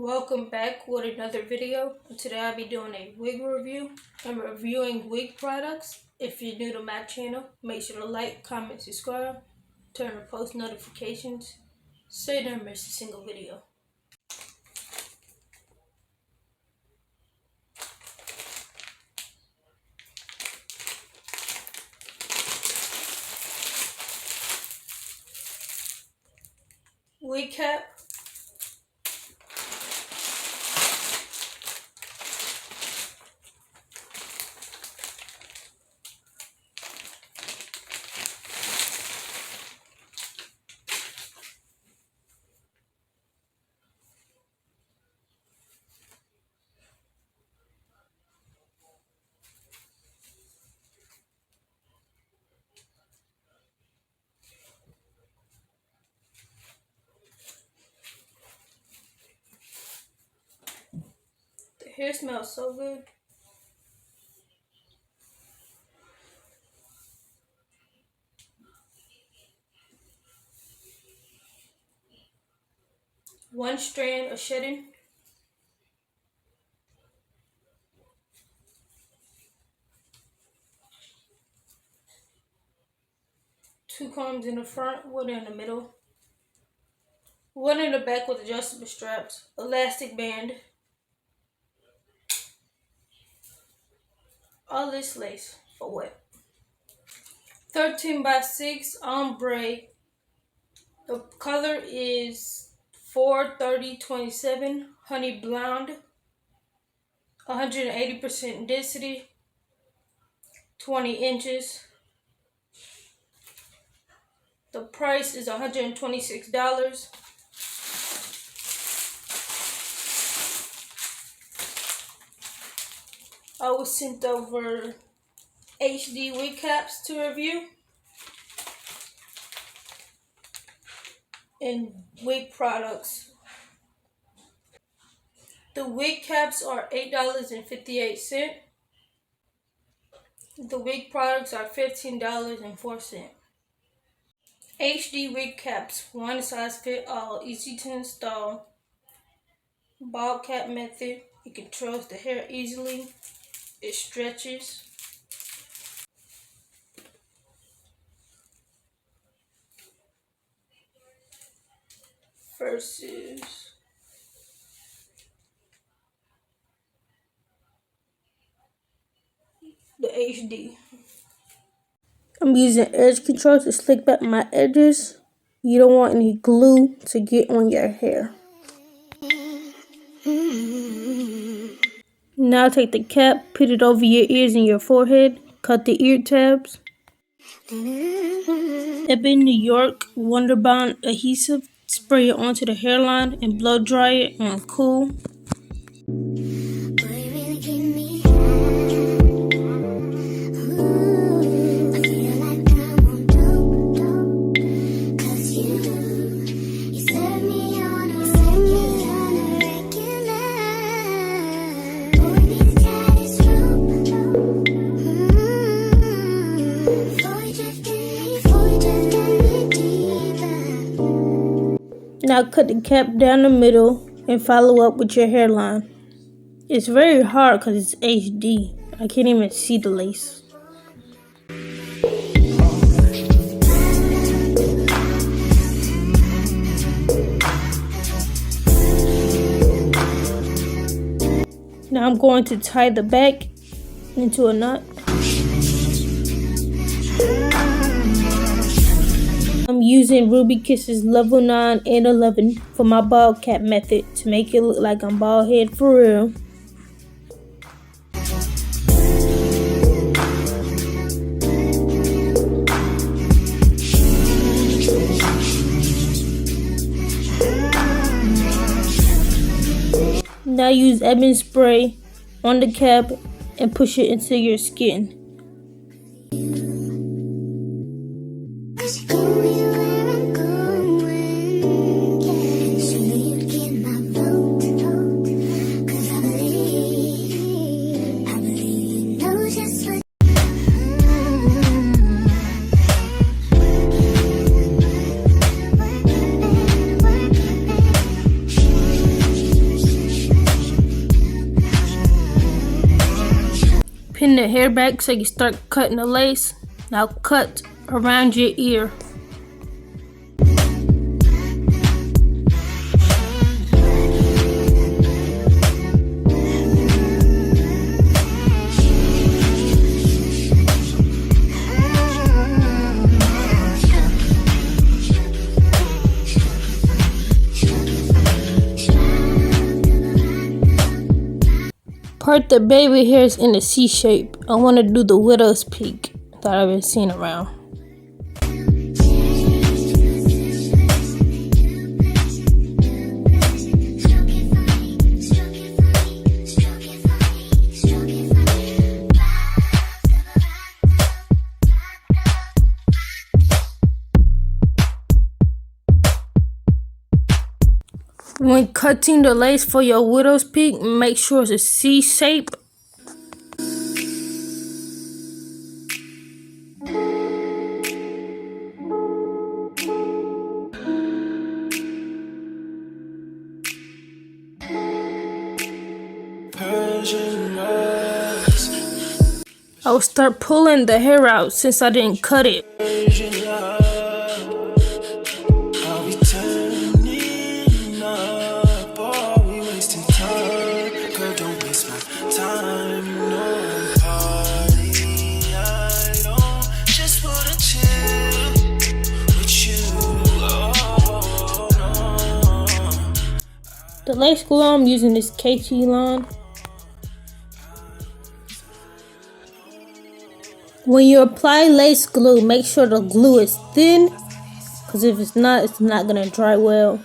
Welcome back with another video. Today I'll be doing a wig review. I'm reviewing wig products. If you're new to my channel, make sure to like, comment, subscribe, turn on post notifications so you don't miss a single video. Wig cap. The hair smells so good. One strand of shedding. Two combs in the front, one in the middle. One in the back with adjustable straps. Elastic band. All this lace for what? 13x6 ombre. The color is 43027 honey blonde. 180% density. 20 inches. The price is $126. I was sent over HD wig caps to review and wig products. The wig caps are $8.58. The wig products are $15.04. HD wig caps, one size fit all, easy to install. Bald cap method, it controls the hair easily. It stretches. Versus the HD. I'm using edge control to slick back my edges. You don't want any glue to get on your hair. Now take the cap, put it over your ears and your forehead, cut the ear tabs. Ebin New York Wonderbond adhesive, spray it onto the hairline and blow dry it on cool. Now cut the cap down the middle and follow up with your hairline. It's very hard because it's HD. I can't even see the lace. Now I'm going to tie the back into a knot. I'm using Ruby Kisses level 9 and 11 for my bald cap method to make it look like I'm bald head for real. Now use Ebin spray on the cap and push it into your skin. pin the hair back so you start cutting the lace. Now cut around your ear. Part the baby hairs in a C shape. I want to do the widow's peak that I've been seeing around. When cutting the lace for your widow's peak, make sure it's a C shape. I will start pulling the hair out since I didn't cut it. The lace glue I'm using is KT-Line. When you apply lace glue, make sure the glue is thin, because if it's not gonna dry well.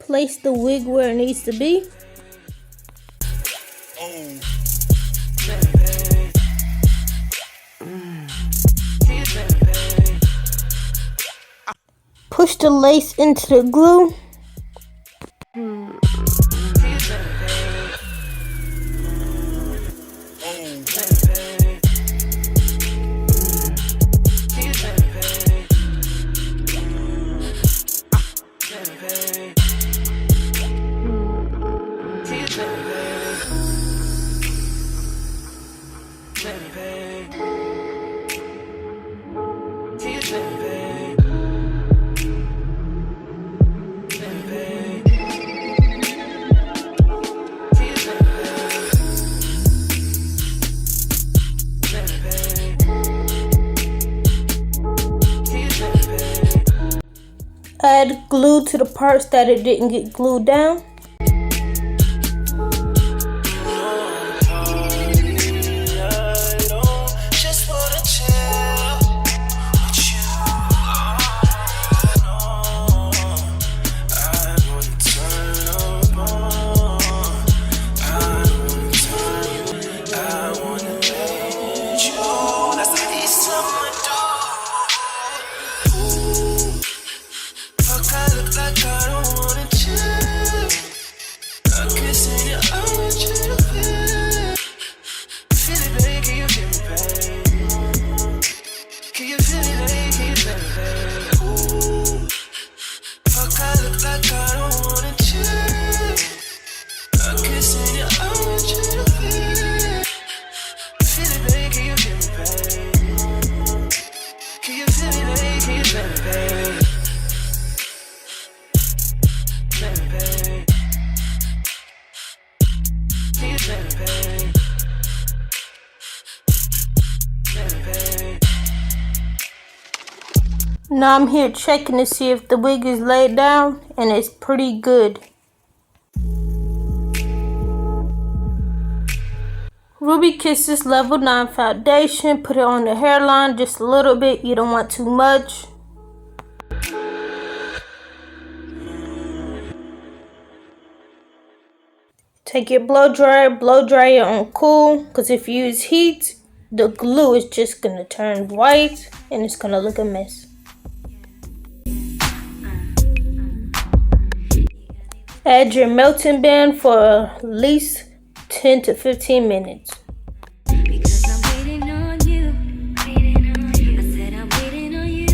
Place the wig where it needs to be. Push the lace into the glue. Add glue to the parts that it didn't get glued down. Now I'm here checking to see if the wig is laid down, and it's pretty good. Ruby Kisses Level 9 Foundation. Put it on the hairline just a little bit. You don't want too much. Take your blow dryer it on cool, because if you use heat, the glue is just gonna turn white and it's gonna look a mess. Add your melting band for at least 10 to 15 minutes. Because I'm waiting on you. I said I'm waiting on you.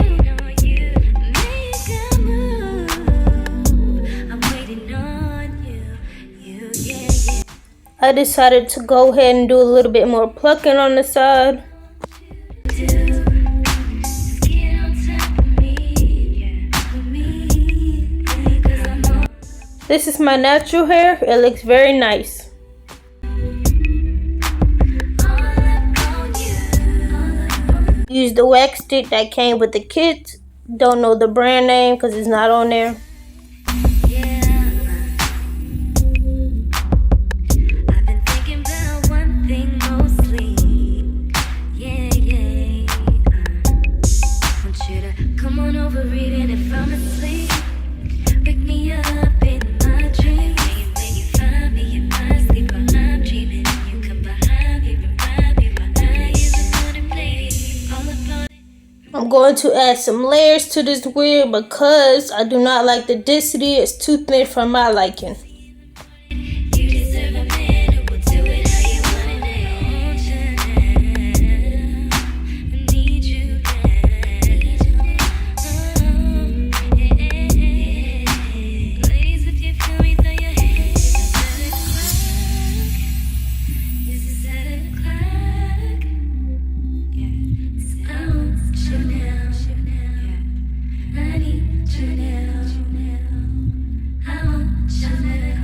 Make a move. I'm waiting on you. Yeah. I decided to go ahead and do a little bit more plucking on the side. This is my natural hair. It looks very nice. Use the wax stick that came with the kit. Don't know the brand name because it's not on there. I've been thinking about one thing mostly. Yeah. Want you to come on over even if I'm asleep. Wake me up in my dreams. When you find me in my sleep while I'm dreaming, you come behind me, remind me my eyes are gonna play all about it. I'm going to add some layers to this wig because I do not like the density. It's too thin for my liking. You deserve a man who will do it how you want it. I need you now. Ladies, if you feel me, throw your hands up. This is 7 o'clock. Yeah. I want you now. I need you now. I want you now.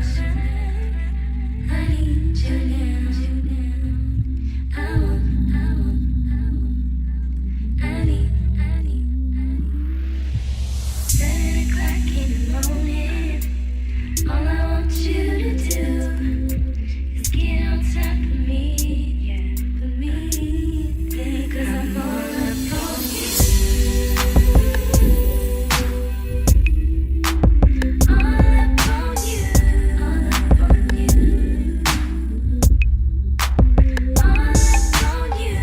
I need you now. I need. 7 o'clock in the morning. All I want you to do is get on top of me, with me, 'cause I'm all up on you. All up on you. All up on you. All up on you.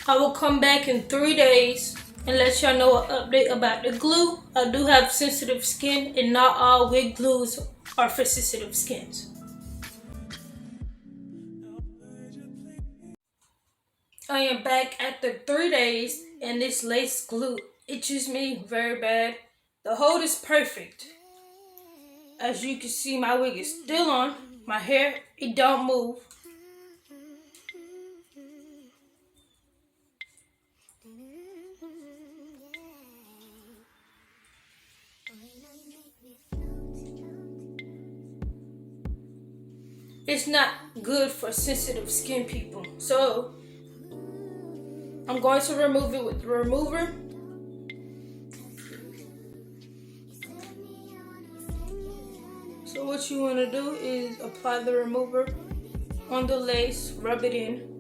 I will come back in 3 days and let y'all know an update about the glue. I do have sensitive skin and not all wig glues are for sensitive skins. I am back after 3 days and this lace glue itches me very bad. The hold is perfect. As you can see, my wig is still on. My hair, it don't move. It's not good for sensitive skin people. So I'm going to remove it with the remover. So what you want to do is apply the remover on the lace, rub it in.